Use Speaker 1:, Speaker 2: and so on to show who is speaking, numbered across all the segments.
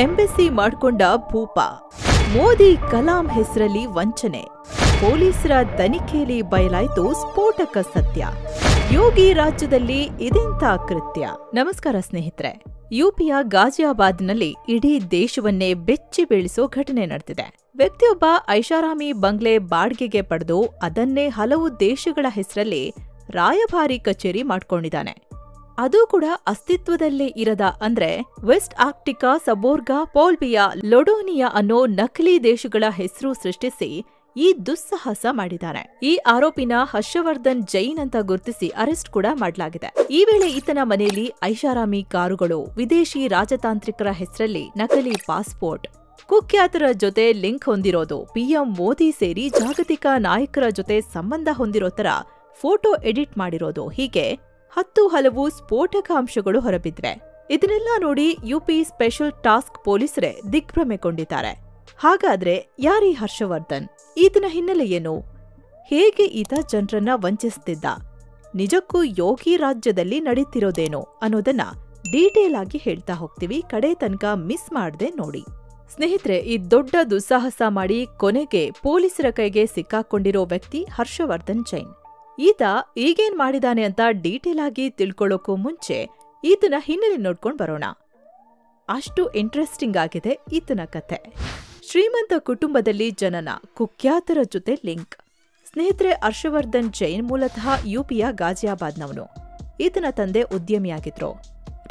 Speaker 1: Embassy ಮಾಡ್ಕೊಂಡ ಭೂಪ. ಮೋದಿ ಕಲಾಂ ಹೆಸರಲ್ಲಿ ವಂಚನೆ. ಪೊಲೀಸರ ತನಿಖೆಯಲ್ಲಿ ಬಯಲಾಯ್ತು ಸ್ಫೋಟಕ ಸತ್ಯ. ಯೋಗಿ ರಾಜ್ಯದಲ್ಲಿ ಇದೆಂಥ ಕೃತ್ಯ. ನಮಸ್ಕಾರ ಸ್ನೇಹಿತರೆ. ಯುಪಿಯ ಗಾಜಿಯಾಬಾದ್ನಲ್ಲಿ ಇಡೀ ದೇಶವನ್ನೇ ಬೆಚ್ಚಿ ಬೀಳಿಸೋ ಘಟನೆ ನಡೆದಿದೆ. ವ್ಯಕ್ತಿಯೊಬ್ಬ ಐಷಾರಾಮಿ ಬಂಗ್ಲೆ ಬಾಡಿಗೆಗೆ ಪಡೆದು ಅದನ್ನೇ ಹಲವು ದೇಶಗಳ ಹೆಸರಲ್ಲಿ ರಾಯಭಾರಿ ಕಚೇರಿ ಮಾಡ್ಕೊಂಡಿದ್ದಾನೆ. ಅದೂ ಕೂಡ ಅಸ್ತಿತ್ವದಲ್ಲೇ ಇರದ ಅಂದ್ರೆ ವೆಸ್ಟ್ ಆರ್ಕ್ಟಿಕಾ, ಸಬೋರ್ಗಾ, ಪೋಲ್ಬಿಯಾ, ಲೊಡೋನಿಯಾ ಅನ್ನೋ ನಕಲಿ ದೇಶಗಳ ಹೆಸರು ಸೃಷ್ಟಿಸಿ ಈ ದುಸ್ಸಾಹಸ ಮಾಡಿದ್ದಾನೆ. ಈ ಆರೋಪಿನ ಹರ್ಷವರ್ಧನ್ ಜೈನ್ ಅಂತ ಗುರುತಿಸಿ ಅರೆಸ್ಟ್ ಕೂಡ ಮಾಡಲಾಗಿದೆ. ಈ ವೇಳೆ ಈತನ ಮನೆಯಲ್ಲಿ ಐಷಾರಾಮಿ ಕಾರುಗಳು, ವಿದೇಶಿ ರಾಜತಾಂತ್ರಿಕರ ಹೆಸರಲ್ಲಿ ನಕಲಿ ಪಾಸ್ಪೋರ್ಟ್, ಕುಖ್ಯಾತರ ಜೊತೆ ಲಿಂಕ್ ಹೊಂದಿರೋದು, ಪಿಎಂ ಮೋದಿ ಸೇರಿ ಜಾಗತಿಕ ನಾಯಕರ ಜೊತೆ ಸಂಬಂಧ ಹೊಂದಿರೋ ತರ ಫೋಟೋ ಎಡಿಟ್ ಮಾಡಿರೋದು, ಹೀಗೆ 10 ಹಲವು ಸ್ಫೋಟಕ ಅಂಶಗಳು ಹೊರಬಿದ್ವೆ. ಇದನ್ನೆಲ್ಲ ನೋಡಿ ಯುಪಿ ಸ್ಪೆಷಲ್ ಟಾಸ್ಕ್ ಪೊಲೀಸರೇ ದಿಗ್ಭ್ರಮೆಗೊಂಡಿದ್ದಾರೆ. ಹಾಗಾದ್ರೆ ಯಾರೀ ಹರ್ಷವರ್ಧನ್? ಈತನ ಹಿನ್ನೆಲೆ ಏನು? ಹೇಗೆ ಈತ ಜನರನ್ನ ವಂಚಿಸುತ್ತಿದ್ದ? ನಿಜಕ್ಕೂ ಯೋಗಿ ರಾಜ್ಯದಲ್ಲಿ ನಡೀತಿರೋದೇನೋ ಅನ್ನೋದನ್ನ ಡೀಟೇಲ್ ಆಗಿ ಹೇಳ್ತಾ ಹೋಗ್ತೀವಿ. ಕಡೆ ತನಕ ಮಿಸ್ ಮಾಡದೆ ನೋಡಿ. ಸ್ನೇಹಿತರೆ, ಈ ದೊಡ್ಡ ದುಸ್ಸಾಹಸ ಮಾಡಿ ಕೊನೆಗೆ ಪೊಲೀಸರ ಕೈಗೆ ಸಿಕ್ಕಾಕೊಂಡಿರೋ ವ್ಯಕ್ತಿ ಹರ್ಷವರ್ಧನ್ ಜೈನ್. ಈತ ಈಗೇನ್ ಮಾಡಿದಾನೆ ಅಂತ ಡೀಟೇಲ್ ಆಗಿ ತಿಳ್ಕೊಳ್ಳೋಕ್ಕೂ ಮುಂಚೆ ಈತನ ಹಿನ್ನೆಲೆ ನೋಡ್ಕೊಂಡು ಬರೋಣ. ಅಷ್ಟು ಇಂಟ್ರೆಸ್ಟಿಂಗ್ ಆಗಿದೆ ಈತನ ಕಥೆ. ಶ್ರೀಮಂತ ಕುಟುಂಬದಲ್ಲಿ ಜನನ, ಕುಖ್ಯಾತರ ಜೊತೆ ಲಿಂಕ್. ಸ್ನೇಹಿತರೆ, ಹರ್ಷವರ್ಧನ್ ಜೈನ್ ಮೂಲತಃ ಯುಪಿಯ ಗಾಜಿಯಾಬಾದ್ನವನು. ಈತನ ತಂದೆ ಉದ್ಯಮಿಯಾಗಿದ್ರು.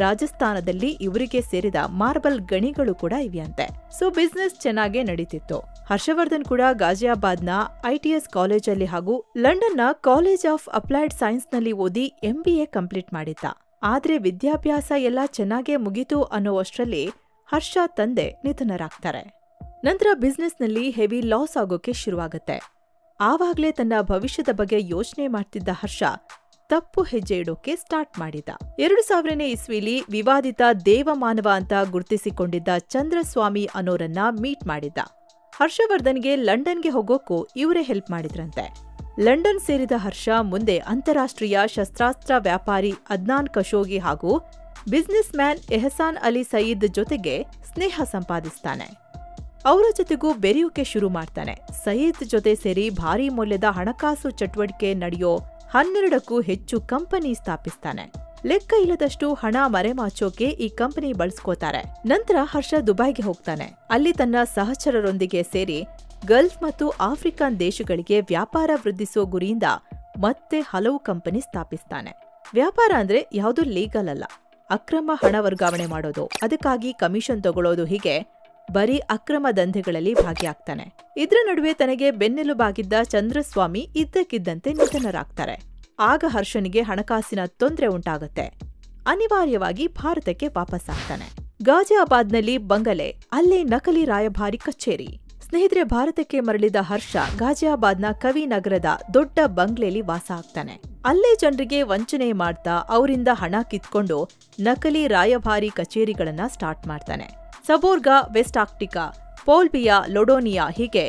Speaker 1: ರಾಜಸ್ಥಾನದಲ್ಲಿ ಇವರಿಗೆ ಸೇರಿದ ಮಾರ್ಬಲ್ ಗಣಿಗಳು ಕೂಡ ಇವೆಯಂತೆ. ಸೊ ಬಿಸ್ನೆಸ್ ಚೆನ್ನಾಗೇ ನಡೀತಿತ್ತು. ಹರ್ಷವರ್ಧನ್ ಕೂಡ ಗಾಜಿಯಾಬಾದ್ನ ಐಟಿಎಸ್ ಕಾಲೇಜಲ್ಲಿ ಹಾಗೂ ಲಂಡನ್ನ ಕಾಲೇಜ್ ಆಫ್ ಅಪ್ಲೈಡ್ ಸೈನ್ಸ್ನಲ್ಲಿ ಓದಿ ಎಂಬಿಎ ಕಂಪ್ಲೀಟ್ ಮಾಡಿದ್ದ. ಆದ್ರೆ ವಿದ್ಯಾಭ್ಯಾಸ ಎಲ್ಲ ಚೆನ್ನಾಗೇ ಮುಗಿತು ಅನ್ನೋವಷ್ಟರಲ್ಲಿ ಹರ್ಷ ತಂದೆ ನಿಧನರಾಗ್ತಾರೆ. ನಂತರ ಬಿಸ್ನೆಸ್ನಲ್ಲಿ ಹೆವಿ ಲಾಸ್ ಆಗೋಕೆ ಶುರುವಾಗುತ್ತೆ. ಆವಾಗ್ಲೇ ತನ್ನ ಭವಿಷ್ಯದ ಬಗ್ಗೆ ಯೋಚನೆ ಮಾಡ್ತಿದ್ದ ಹರ್ಷ ತಪ್ಪು ಹೆಜ್ಜೆ ಇಡೋಕೆ ಸ್ಟಾರ್ಟ್ ಮಾಡಿದ. 2000ನೇ ಇಸ್ವಿಲಿ ವಿವಾದಿತ ದೇವಮಾನವ ಅಂತ ಗುರುತಿಸಿಕೊಂಡಿದ್ದ ಚಂದ್ರಸ್ವಾಮಿ ಅನ್ನೋರನ್ನ ಮೀಟ್ ಮಾಡಿದ್ದ. ಹರ್ಷವರ್ಧನ್ಗೆ ಲಂಡನ್ಗೆ ಹೋಗೋಕ್ಕೂ ಇವರೇ ಹೆಲ್ಪ್ ಮಾಡಿದ್ರಂತೆ. ಲಂಡನ್ ಸೇರಿದ ಹರ್ಷ ಮುಂದೆ ಅಂತಾರಾಷ್ಟ್ರೀಯ ಶಸ್ತ್ರಾಸ್ತ್ರ ವ್ಯಾಪಾರಿ ಅದ್ನಾನ್ ಖಶೋಗಿ ಹಾಗೂ ಬಿಸ್ನೆಸ್ ಮ್ಯಾನ್ ಎಹಸಾನ್ ಅಲಿ ಸಯೀದ್ ಜೊತೆಗೆ ಸ್ನೇಹ ಸಂಪಾದಿಸ್ತಾನೆ. ಅವರ ಜೊತೆಗೂ ಬೆರೆಯೋಕೆ ಶುರು ಮಾಡ್ತಾನೆ. ಸಯೀದ್ ಜೊತೆ ಸೇರಿ ಭಾರೀ ಮೌಲ್ಯದ ಹಣಕಾಸು ಚಟುವಟಿಕೆ ನಡೆಯೋ 12ಕ್ಕೂ ಹೆಚ್ಚು ಕಂಪನಿ ಸ್ಥಾಪಿಸ್ತಾನೆ. ಲೆಕ್ಕ ಇಲ್ಲದಷ್ಟು ಹಣ ಮರೆಮಾಚೋಕೆ ಈ ಕಂಪನಿ ಬಳಸ್ಕೋತಾರೆ. ನಂತರ ಹರ್ಷ ದುಬೈಗೆ ಹೋಗ್ತಾನೆ. ಅಲ್ಲಿ ತನ್ನ ಸಹಚರರೊಂದಿಗೆ ಸೇರಿ ಗಲ್ಫ್ ಮತ್ತು ಆಫ್ರಿಕನ್ ದೇಶಗಳಿಗೆ ವ್ಯಾಪಾರ ವೃದ್ಧಿಸೋ ಗುರಿಯಿಂದ ಮತ್ತೆ ಹಲವು ಕಂಪನಿ ಸ್ಥಾಪಿಸ್ತಾನೆ. ವ್ಯಾಪಾರ ಅಂದ್ರೆ ಯಾವುದೂ ಲೀಗಲ್ ಅಲ್ಲ, ಅಕ್ರಮ ಹಣ ವರ್ಗಾವಣೆ ಮಾಡೋದು, ಅದಕ್ಕಾಗಿ ಕಮಿಷನ್ ತಗೊಳ್ಳೋದು, ಹೀಗೆ ಬರೀ ಅಕ್ರಮ ದಂಧೆಗಳಲ್ಲಿ ಭಾಗಿಯಾಗ್ತಾನೆ. ಇದ್ರ ನಡುವೆ ತನಗೆ ಬೆನ್ನೆಲುಬಾಗಿದ್ದ ಚಂದ್ರಸ್ವಾಮಿ ಇದ್ದಕ್ಕಿದ್ದಂತೆ ನಿಧನರಾಗ್ತಾರೆ. ಆಗ ಹರ್ಷನಿಗೆ ಹಣಕಾಸಿನ ತೊಂದರೆ ಉಂಟಾಗುತ್ತೆ. ಅನಿವಾರ್ಯವಾಗಿ ಭಾರತಕ್ಕೆ ವಾಪಸ್ಸಾಗ್ತಾನೆ. ಗಾಜಿಯಾಬಾದ್ನಲ್ಲಿ ಬಂಗಲೆ, ಅಲ್ಲೇ ನಕಲಿ ರಾಯಭಾರಿ ಕಚೇರಿ. ಸ್ನೇಹಿತರೆ, ಭಾರತಕ್ಕೆ ಮರಳಿದ ಹರ್ಷ ಗಾಜಿಯಾಬಾದ್ನ ಕವಿ ನಗರದ ದೊಡ್ಡ ಬಂಗ್ಲೆಯಲ್ಲಿ ವಾಸ ಆಗ್ತಾನೆ. ಅಲ್ಲೇ ಜನರಿಗೆ ವಂಚನೆ ಮಾಡ್ತಾ ಅವರಿಂದ ಹಣ ಕಿತ್ಕೊಂಡು ನಕಲಿ ರಾಯಭಾರಿ ಕಚೇರಿಗಳನ್ನ ಸ್ಟಾರ್ಟ್ ಮಾಡ್ತಾನೆ. ಸಬೋರ್ಗಾ, ವೆಸ್ಟ್ ಆರ್ಕ್ಟಿಕಾ, ಪೋಲ್ಬಿಯಾ, ಲೊಡೋನಿಯಾ, ಹೀಗೆ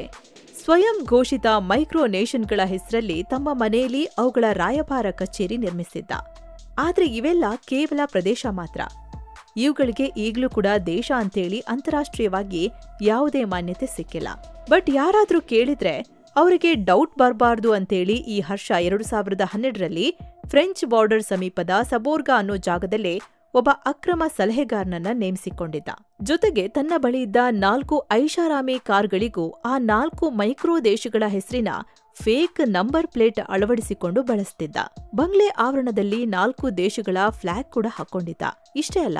Speaker 1: ಸ್ವಯಂ ಘೋಷಿತ ಮೈಕ್ರೋ ನೇಷನ್ಗಳ ಹೆಸರಲ್ಲಿ ತಮ್ಮ ಮನೆಯಲ್ಲಿ ಅವುಗಳ ರಾಯಭಾರ ಕಚೇರಿ ನಿರ್ಮಿಸಿದ್ದ. ಆದ್ರೆ ಇವೆಲ್ಲ ಕೇವಲ ಪ್ರದೇಶ ಮಾತ್ರ. ಇವುಗಳಿಗೆ ಈಗಲೂ ಕೂಡ ದೇಶ ಅಂತೇಳಿ ಅಂತಾರಾಷ್ಟ್ರೀಯವಾಗಿ ಯಾವುದೇ ಮಾನ್ಯತೆ ಸಿಕ್ಕಿಲ್ಲ. ಬಟ್ ಯಾರಾದ್ರೂ ಕೇಳಿದ್ರೆ ಅವರಿಗೆ ಡೌಟ್ ಬರಬಾರ್ದು ಅಂತೇಳಿ ಈ ಹರ್ಷ 2012ರಲ್ಲಿ ಫ್ರೆಂಚ್ ಬಾರ್ಡರ್ ಸಮೀಪದ ಸಬೋರ್ಗಾ ಅನ್ನೋ ಜಾಗದಲ್ಲೇ ಒಬ್ಬ ಅಕ್ರಮ ಸಲಹೆಗಾರನನ್ನ ನೇಮಿಸಿಕೊಂಡಿದ್ದ. ಜೊತೆಗೆ ತನ್ನ ಬಳಿ ಇದ್ದ 4 ಐಷಾರಾಮಿ ಕಾರ್ಗಳಿಗೂ ಆ 4 ಮೈಕ್ರೋ ದೇಶಗಳ ಹೆಸರಿನ ಫೇಕ್ ನಂಬರ್ ಪ್ಲೇಟ್ ಅಳವಡಿಸಿಕೊಂಡು ಬಳಸ್ತಿದ್ದ. ಬಂಗ್ಲೆ ಆವರಣದಲ್ಲಿ 4 ದೇಶಗಳ ಫ್ಲಾಗ್ ಕೂಡ ಹಾಕೊಂಡಿದ್ದ. ಇಷ್ಟೇ ಅಲ್ಲ,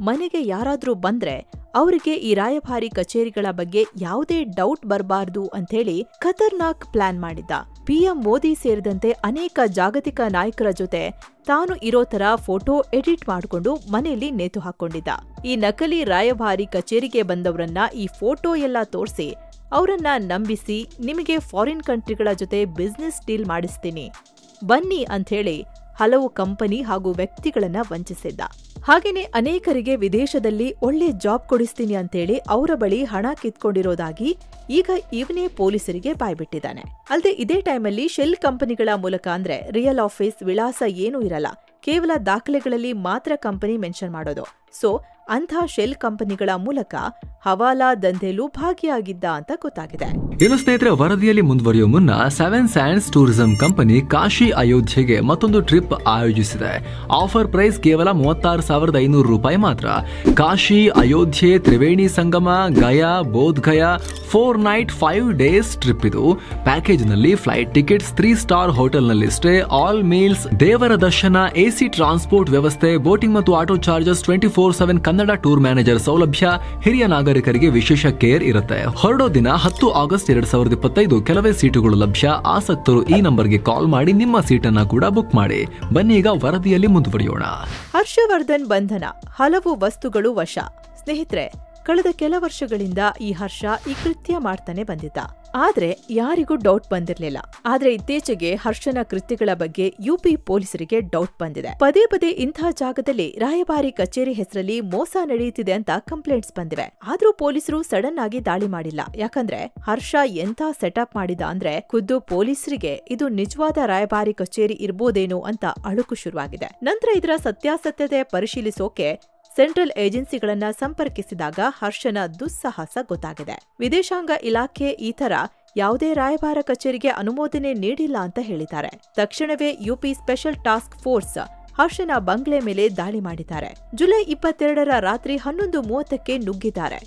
Speaker 1: ಮನೆಗೆ ಯಾರಾದ್ರೂ ಬಂದ್ರೆ ಅವರಿಗೆ ಈ ರಾಯಭಾರಿ ಕಚೇರಿಗಳ ಬಗ್ಗೆ ಯಾವುದೇ ಡೌಟ್ ಬರಬಾರ್ದು ಅಂಥೇಳಿ ಖತರ್ನಾಕ್ ಪ್ಲಾನ್ ಮಾಡಿದ್ದ. ಪಿಎಂ ಮೋದಿ ಸೇರಿದಂತೆ ಅನೇಕ ಜಾಗತಿಕ ನಾಯಕರ ಜೊತೆ ತಾನು ಇರೋ ತರ ಫೋಟೋ ಎಡಿಟ್ ಮಾಡಿಕೊಂಡು ಮನೆಯಲ್ಲಿ ನೇತು ಹಾಕೊಂಡಿದ್ದ. ಈ ನಕಲಿ ರಾಯಭಾರಿ ಕಚೇರಿಗೆ ಬಂದವರನ್ನ ಈ ಫೋಟೋ ಎಲ್ಲ ತೋರಿಸಿ ಅವರನ್ನ ನಂಬಿಸಿ, ನಿಮಗೆ ಫಾರಿನ್ ಕಂಟ್ರಿಗಳ ಜೊತೆ ಬಿಸ್ನೆಸ್ ಡೀಲ್ ಮಾಡಿಸ್ತೀನಿ ಬನ್ನಿ ಅಂಥೇಳಿ ಹಲವು ಕಂಪನಿ ಹಾಗೂ ವ್ಯಕ್ತಿಗಳನ್ನ ವಂಚಿಸಿದ್ದ. ಹಾಗೇನೆ ಅನೇಕರಿಗೆ ವಿದೇಶದಲ್ಲಿ ಒಳ್ಳೆ ಜಾಬ್ ಕೊಡಿಸ್ತೀನಿ ಅಂತೇಳಿ ಅವರ ಬಳಿ ಹಣ ಕಿತ್ಕೊಂಡಿರೋದಾಗಿ ಈಗ ಇವನೇ ಪೊಲೀಸರಿಗೆ ಬಾಯ್ಬಿಟ್ಟಿದ್ದಾನೆ. ಅಲ್ಲದೆ ಇದೇ ಟೈಮಲ್ಲಿ ಶೆಲ್ ಕಂಪನಿಗಳ ಮೂಲಕ, ಅಂದ್ರೆ ರಿಯಲ್ ಆಫೀಸ್ ವಿಳಾಸ ಏನೂ ಇರಲ್ಲ, ಕೇವಲ ದಾಖಲೆಗಳಲ್ಲಿ ಮಾತ್ರ ಕಂಪನಿ ಮೆನ್ಷನ್ ಮಾಡೋದು. ಸೊ ಅಂಥ ಶೆಲ್ ಕಂಪನಿಗಳ ಮೂಲಕ ಹವಾಲಾ ದಂಧೆಲೂ ಭಾಗಿಯಾಗಿದ್ದ ಅಂತ ಗೊತ್ತಾಗಿದೆ.
Speaker 2: ಇನ್ನು ಸ್ನೇಹಿತರೆ, ವರದಿಯಲ್ಲಿ ಮುಂದುವರಿಯುವ ಮುನ್ನ seven sands tourism company Kashi ಅಯೋಧ್ಯೆಗೆ ಮತ್ತೊಂದು ಟ್ರಿಪ್ ಆಯೋಜಿಸಿದೆ. ಆಫರ್ ಪ್ರೈಸ್ ಕೇವಲ 36,500 ರೂಪಾಯಿ ಮಾತ್ರ. Kashi Ayodhya Triveni Sangam Gaya Bodh Gaya 4 night 5 days trip ಇದು. ಪ್ಯಾಕೇಜ್ ನಲ್ಲಿ ಫ್ಲೈಟ್ ಟಿಕೆಟ್ಸ್, 3 ಸ್ಟಾರ್ ಹೋಟೆಲ್ ನಲ್ಲಿ ಸ್ಟೇ, ಆಲ್ ಮೀಲ್ಸ್, ದೇವರ ದರ್ಶನ, ಎಸಿ ಟ್ರಾನ್ಸ್ಪೋರ್ಟ್ ವ್ಯವಸ್ಥೆ, ಬೋಟಿಂಗ್ ಮತ್ತು auto charges, 24/7 Kannada tour manager ಸೌಲಭ್ಯ, ಹಿರಿಯ ನಾಗರಿಕರಿಗೆ ವಿಶೇಷ ಕೇರ್ ಇರುತ್ತೆ. ಹೊರಡೋ ದಿನ 10 ಆಗಸ್ಟ್ 2025. ಕೆಲವೇ ಸೀಟುಗಳು ಲಭ್ಯ. ಆಸಕ್ತರು ಈ ನಂಬರ್ಗೆ ಕಾಲ್ ಮಾಡಿ ನಿಮ್ಮ ಸೀಟನ್ನ ಕೂಡ ಬುಕ್ ಮಾಡಿ. ಬನ್ನಿ ಈಗ ವರದಿಯಲ್ಲಿ ಮುಂದುವರಿಯೋಣ.
Speaker 1: ಹರ್ಷವರ್ಧನ್ ಬಂಧನ, ಹಲವು ವಸ್ತುಗಳು ವಶ. ಸ್ನೇಹಿತರೆ, ಕಳೆದ ಕೆಲ ವರ್ಷಗಳಿಂದ ಈ ಹರ್ಷ ಈ ಕೃತ್ಯ ಮಾಡ್ತಾನೆ ಬಂದಿದ್ದ. ಆದ್ರೆ ಯಾರಿಗೂ ಡೌಟ್ ಬಂದಿರಲಿಲ್ಲ. ಆದ್ರೆ ಇತ್ತೀಚೆಗೆ ಹರ್ಷನ ಕೃತ್ಯಗಳ ಬಗ್ಗೆ ಯುಪಿ ಪೊಲೀಸರಿಗೆ ಡೌಟ್ ಬಂದಿದೆ. ಪದೇ ಪದೇ ಇಂಥ ಜಾಗದಲ್ಲಿ ರಾಯಭಾರಿ ಕಚೇರಿ ಹೆಸರಲ್ಲಿ ಮೋಸ ನಡೆಯುತ್ತಿದೆ ಅಂತ ಕಂಪ್ಲೇಂಟ್ಸ್ ಬಂದಿವೆ. ಆದ್ರೂ ಪೊಲೀಸರು ಸಡನ್ ಆಗಿ ದಾಳಿ ಮಾಡಿಲ್ಲ. ಯಾಕಂದ್ರೆ ಹರ್ಷ ಎಂಥ ಸೆಟಪ್ ಮಾಡಿದ ಅಂದ್ರೆ ಖುದ್ದು ಪೊಲೀಸರಿಗೆ ಇದು ನಿಜವಾದ ರಾಯಭಾರಿ ಕಚೇರಿ ಇರ್ಬೋದೇನೋ ಅಂತ ಅಳುಕು ಶುರುವಾಗಿದೆ. ನಂತರ ಇದರ ಸತ್ಯಾಸತ್ಯತೆ ಪರಿಶೀಲಿಸೋಕೆ ಸೆಂಟ್ರಲ್ ಏಜೆನ್ಸಿಗಳನ್ನ ಸಂಪರ್ಕಿಸಿದಾಗ ಹರ್ಷನ ದುಸ್ಸಾಹಸ ಗೊತ್ತಾಗಿದೆ. ವಿದೇಶಾಂಗ ಇಲಾಖೆ ಈ ತರ ಯಾವುದೇ ರಾಯಭಾರ ಕಚೇರಿಗೆ ಅನುಮೋದನೆ ನೀಡಿಲ್ಲ ಅಂತ ಹೇಳಿದ್ದಾರೆ. ತಕ್ಷಣವೇ ಯುಪಿ ಸ್ಪೆಷಲ್ ಟಾಸ್ಕ್ ಫೋರ್ಸ್ ಹರ್ಷನ ಬಂಗ್ಲೆ ಮೇಲೆ ದಾಳಿ ಮಾಡಿದ್ದಾರೆ. ಜುಲೈ 22ರ ರಾತ್ರಿ 11:30ಕ್ಕೆ ನುಗ್ಗಿದ್ದಾರೆ.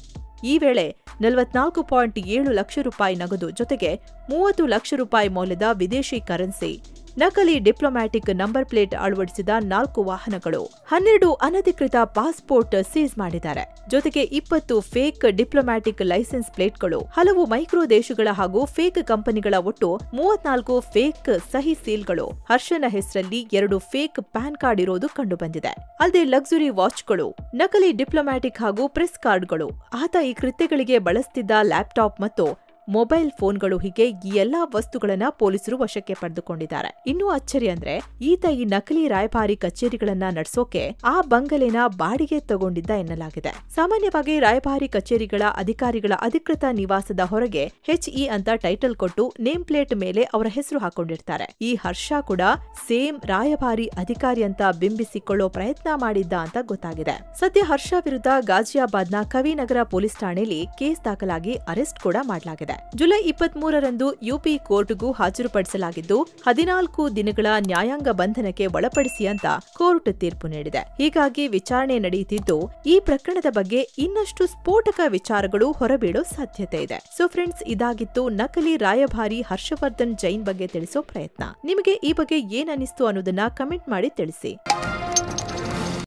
Speaker 1: ಈ ವೇಳೆ 44.7 ಲಕ್ಷ ರೂಪಾಯಿ ನಗದು ಜೊತೆಗೆ 30 ಲಕ್ಷ ರೂಪಾಯಿ ಮೌಲ್ಯದ ವಿದೇಶಿ ಕರೆನ್ಸಿ, ನಕಲಿ ಡಿಪ್ಲೊಮ್ಯಾಟಿಕ್ ನಂಬರ್ ಪ್ಲೇಟ್ ಅಳವಡಿಸಿದ 4 ವಾಹನಗಳು, 12 ಅನಧಿಕೃತ ಪಾಸ್ಪೋರ್ಟ್ ಸೀಸ್ ಮಾಡಿದ್ದಾರೆ. ಜೊತೆಗೆ 20 ಫೇಕ್ ಡಿಪ್ಲೊಮ್ಯಾಟಿಕ್ ಲೈಸೆನ್ಸ್ ಪ್ಲೇಟ್ಗಳು, ಹಲವು ಮೈಕ್ರೋ ದೇಶಗಳ ಹಾಗೂ ಫೇಕ್ ಕಂಪನಿಗಳ ಒಟ್ಟು 34 ಫೇಕ್ ಸಹಿ ಸೀಲ್ಗಳು, ಹರ್ಷನ ಹೆಸರಲ್ಲಿ 2 ಫೇಕ್ ಪ್ಯಾನ್ ಕಾರ್ಡ್ ಇರೋದು ಕಂಡುಬಂದಿದೆ. ಅಲ್ಲದೆ ಲಕ್ಸುರಿ ವಾಚ್ಗಳು, ನಕಲಿ ಡಿಪ್ಲೊಮ್ಯಾಟಿಕ್ ಹಾಗೂ ಪ್ರೆಸ್ ಕಾರ್ಡ್ಗಳು, ಆತ ಈ ಕೃತ್ಯಗಳಿಗೆ ಬಳಸ್ತಿದ್ದ ಲ್ಯಾಪ್ಟಾಪ್ ಮತ್ತು ಮೊಬೈಲ್ ಫೋನ್ಗಳು, ಹೀಗೆ ಈ ಎಲ್ಲಾ ವಸ್ತುಗಳನ್ನ ಪೊಲೀಸರು ವಶಕ್ಕೆ ಪಡೆದುಕೊಂಡಿದ್ದಾರೆ. ಇನ್ನೂ ಅಚ್ಚರಿ ಅಂದ್ರೆ ಈತ ಈ ನಕಲಿ ರಾಯಭಾರಿ ಕಚೇರಿಗಳನ್ನ ನಡೆಸೋಕೆ ಆ ಬಂಗಲೆನ ಬಾಡಿಗೆ ತಗೊಂಡಿದ್ದ ಎನ್ನಲಾಗಿದೆ. ಸಾಮಾನ್ಯವಾಗಿ ರಾಯಭಾರಿ ಕಚೇರಿಗಳ ಅಧಿಕಾರಿಗಳ ಅಧಿಕೃತ ನಿವಾಸದ ಹೊರಗೆ HE ಅಂತ ಟೈಟಲ್ ಕೊಟ್ಟು ನೇಮ್ ಪ್ಲೇಟ್ ಮೇಲೆ ಅವರ ಹೆಸರು ಹಾಕೊಂಡಿರ್ತಾರೆ. ಈ ಹರ್ಷ ಕೂಡ ಸೇಮ್ ರಾಯಭಾರಿ ಅಧಿಕಾರಿ ಅಂತ ಬಿಂಬಿಸಿಕೊಳ್ಳೋ ಪ್ರಯತ್ನ ಮಾಡಿದ್ದ ಅಂತ ಗೊತ್ತಾಗಿದೆ. ಸದ್ಯ ಹರ್ಷ ವಿರುದ್ಧ ಗಾಜಿಯಾಬಾದ್ನ ಕವಿನಗರ ಪೊಲೀಸ್ ಠಾಣೆಯಲ್ಲಿ ಕೇಸ್ ದಾಖಲಾಗಿ ಅರೆಸ್ಟ್ ಕೂಡ ಮಾಡಲಾಗಿದೆ. ಜುಲೈ 23ರಂದು ಯುಪಿ ಕೋರ್ಟ್ಗೂ ಹಾಜರುಪಡಿಸಲಾಗಿದ್ದು 14 ದಿನಗಳ ನ್ಯಾಯಾಂಗ ಬಂಧನಕ್ಕೆ ಒಳಪಡಿಸಿ ಅಂತ ಕೋರ್ಟ್ ತೀರ್ಪು ನೀಡಿದೆ. ಹೀಗಾಗಿ ವಿಚಾರಣೆ ನಡೆಯುತ್ತಿದ್ದು ಈ ಪ್ರಕರಣದ ಬಗ್ಗೆ ಇನ್ನಷ್ಟು ಸ್ಫೋಟಕ ವಿಚಾರಗಳು ಹೊರಬೀಳೋ ಸಾಧ್ಯತೆ ಇದೆ. ಸೊ ಫ್ರೆಂಡ್ಸ್, ಇದಾಗಿತ್ತು ನಕಲಿ ರಾಯಭಾರಿ ಹರ್ಷವರ್ಧನ್ ಜೈನ್ ಬಗ್ಗೆ ತಿಳಿಸೋ ಪ್ರಯತ್ನ. ನಿಮಗೆ ಈ ಬಗ್ಗೆ ಏನ್ ಅನಿಸ್ತು ಅನ್ನೋದನ್ನ ಕಮೆಂಟ್ ಮಾಡಿ ತಿಳಿಸಿ.